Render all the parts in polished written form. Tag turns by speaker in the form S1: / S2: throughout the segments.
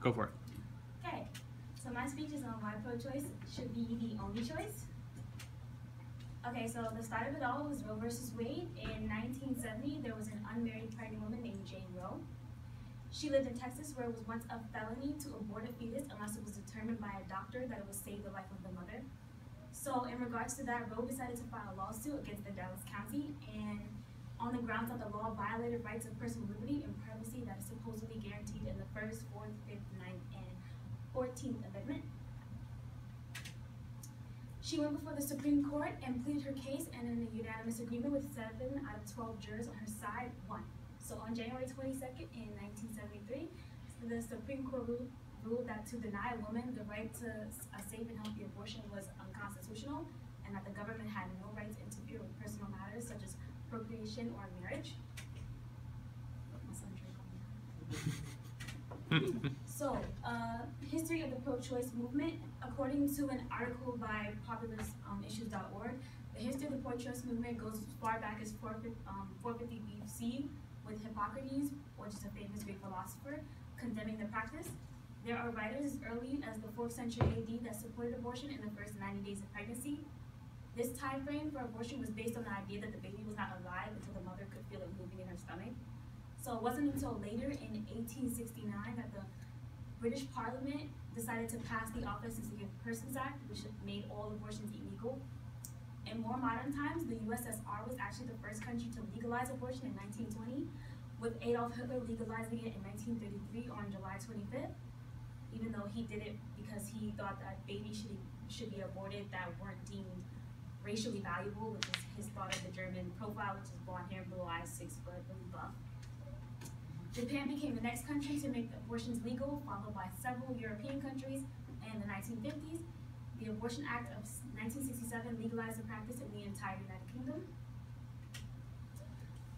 S1: Go for it.
S2: Okay, so my speech is on why pro-choice should be the only choice. Okay, so the start of it all was Roe versus Wade. In 1970, there was an unmarried pregnant woman named Jane Roe. She lived in Texas, where it was once a felony to abort a fetus unless it was determined by a doctor that it would save the life of the mother. So in regards to that, Roe decided to file a lawsuit against the Dallas County, and on the grounds that the law violated rights of personal liberty and privacy that is supposedly guaranteed in the 1st, 4th, 5th, 9th, and 14th Amendment. She went before the Supreme Court and pleaded her case, and in a unanimous agreement with 7 out of 12 jurors on her side, won. So on January 22nd in 1973, the Supreme Court ruled that to deny a woman the right to a safe and healthy abortion was unconstitutional, and that the government had no right to interfere with personal matters such as procreation or marriage. So, history of the pro-choice movement. According to an article by popularism.org, the history of the pro-choice movement goes as far back as 450 BC with Hippocrates, which is a famous Greek philosopher, condemning the practice. There are writers as early as the 4th century AD that supported abortion in the first 90 days of pregnancy. This time frame for abortion was based on the idea that the baby was not alive until the mother could feel it moving in her stomach. So it wasn't until later in 1869 that the British Parliament decided to pass the Offences Against Persons Act, which made all abortions illegal. In more modern times, the USSR was actually the first country to legalize abortion in 1920, with Adolf Hitler legalizing it in 1933 on July 25th, even though he did it because he thought that babies should be aborted that weren't deemed racially valuable, which is his thought of the German profile, which is blonde hair, blue eyes, 6 foot, really buff. Japan became the next country to make abortions legal, followed by several European countries. In the 1950s, the Abortion Act of 1967 legalized the practice in the entire United Kingdom.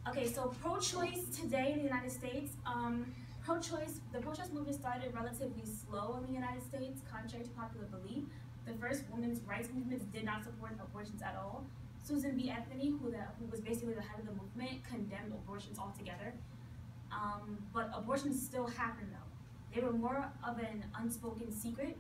S2: Okay, so pro-choice today in the United States, the pro-choice movement started relatively slow in the United States, contrary to popular belief. The first women's rights movements did not support abortions at all. Susan B. Anthony, who was basically the head of the movement, condemned abortions altogether. But abortions still happened though. They were more of an unspoken secret.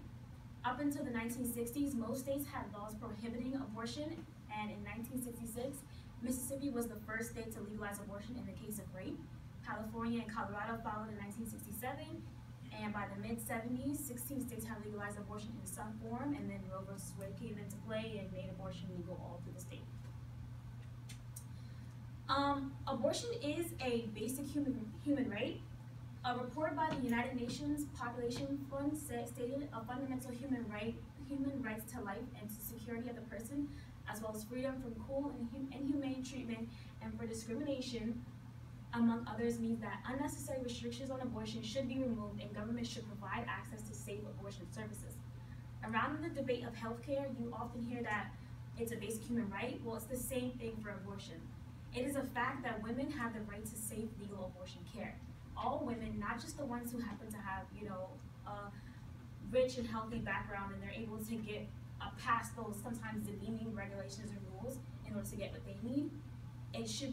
S2: Up until the 1960s, most states had laws prohibiting abortion, and in 1966, Mississippi was the first state to legalize abortion in the case of rape. California and Colorado followed in 1967, and by the mid-70s, 16 states had legalized abortion in some form, and then Roe versus Wade came into play and made abortion legal all through the state. Abortion is a basic human right. A report by the United Nations Population Fund stated a fundamental human rights to life and to security of the person, as well as freedom from cruel and inhumane treatment and for discrimination, among others, means that unnecessary restrictions on abortion should be removed and government should provide access to safe abortion services. Around the debate of healthcare, you often hear that it's a basic human right. Well, it's the same thing for abortion. It is a fact that women have the right to safe legal abortion care. All women, not just the ones who happen to have, a rich and healthy background and they're able to get past those sometimes demeaning regulations and rules in order to get what they need. It should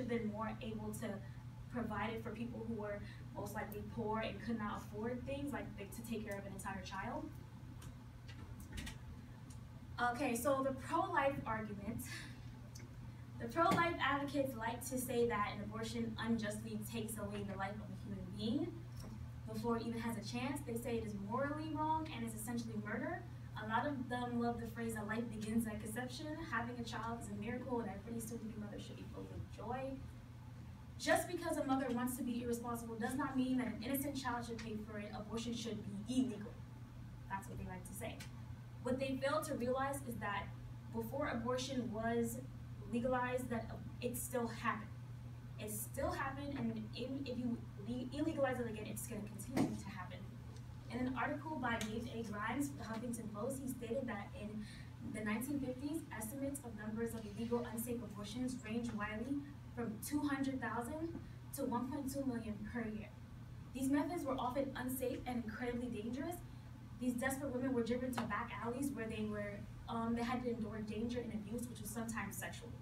S2: have been more able to provide it for people who were most likely poor and could not afford things like to take care of an entire child. Okay, so the pro-life argument. The pro-life advocates like to say that an abortion unjustly takes away the life of a human being before it even has a chance. They say it is morally wrong and is essentially murder. A lot of them love the phrase that life begins at conception. Having a child is a miracle and every soon-to-be mother should be filled with joy. Just because a mother wants to be irresponsible does not mean that an innocent child should pay for it. Abortion should be illegal. That's what they like to say. What they fail to realize is that before abortion was legalized, that it still happened. It still happened, and if you illegalize it again, it's going to continue to happen. In an article by James A. Grimes for the Huffington Post, he stated that in the 1950s, estimates of numbers of illegal, unsafe abortions ranged widely from 200,000 to 1.2 million per year. These methods were often unsafe and incredibly dangerous. These desperate women were driven to back alleys where they had to endure danger and abuse, which was sometimes sexual.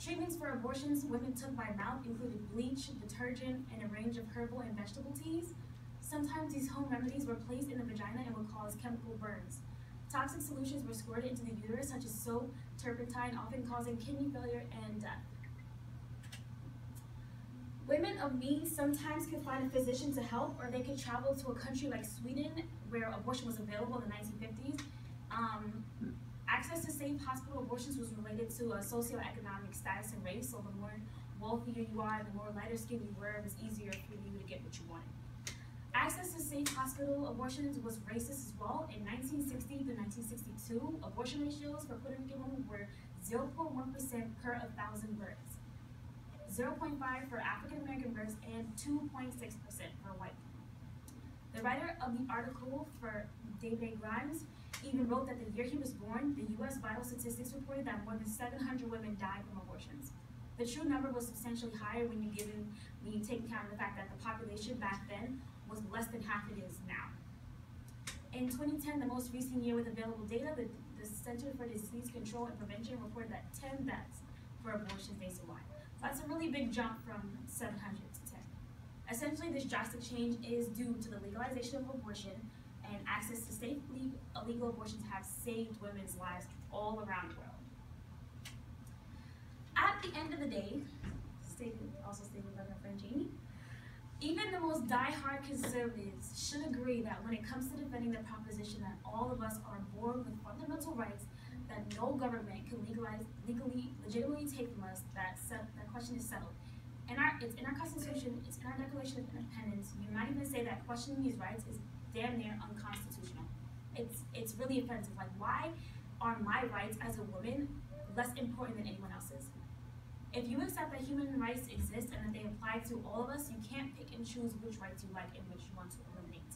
S2: Treatments for abortions women took by mouth included bleach, detergent, and a range of herbal and vegetable teas. Sometimes these home remedies were placed in the vagina and would cause chemical burns. Toxic solutions were squirted into the uterus, such as soap, turpentine, often causing kidney failure and death. Women of means sometimes could find a physician to help, or they could travel to a country like Sweden, where abortion was available in the 1950s. Access to safe hospital abortions was related to a socioeconomic status and race, so the more wealthier you are, the more lighter skin you were, it was easier for you to get what you wanted. Access to safe hospital abortions was racist as well. In 1960 to 1962, abortion ratios for Puerto Rican women were 0.1% per 1,000 births, 0.5 for African American births, and 2.6% for white people. The writer of the article for David Grimes even wrote that the year he was born, the U.S. Vital Statistics reported that more than 700 women died from abortions. The true number was substantially higher when you take account of the fact that the population back then was less than half it is now. In 2010, the most recent year with available data, the Center for Disease Control and Prevention reported that 10 deaths for abortions nationwide. So that's a really big jump from 700 to 10. Essentially, this drastic change is due to the legalization of abortion, and access to safe illegal abortions have saved women's lives all around the world. At the end of the day, also stated by my friend Jamie, even the most die-hard conservatives should agree that when it comes to defending the proposition that all of us are born with fundamental rights that no government can legitimately take from us, that question is settled. It's in our Constitution, it's in our Declaration of Independence. You might even say that questioning these rights is damn near unconstitutional. It's really offensive. Like, why are my rights as a woman less important than anyone else's? If you accept that human rights exist and that they apply to all of us, you can't pick and choose which rights you like and which you want to eliminate.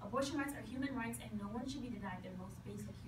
S2: Abortion rights are human rights, and no one should be denied their most basic human rights.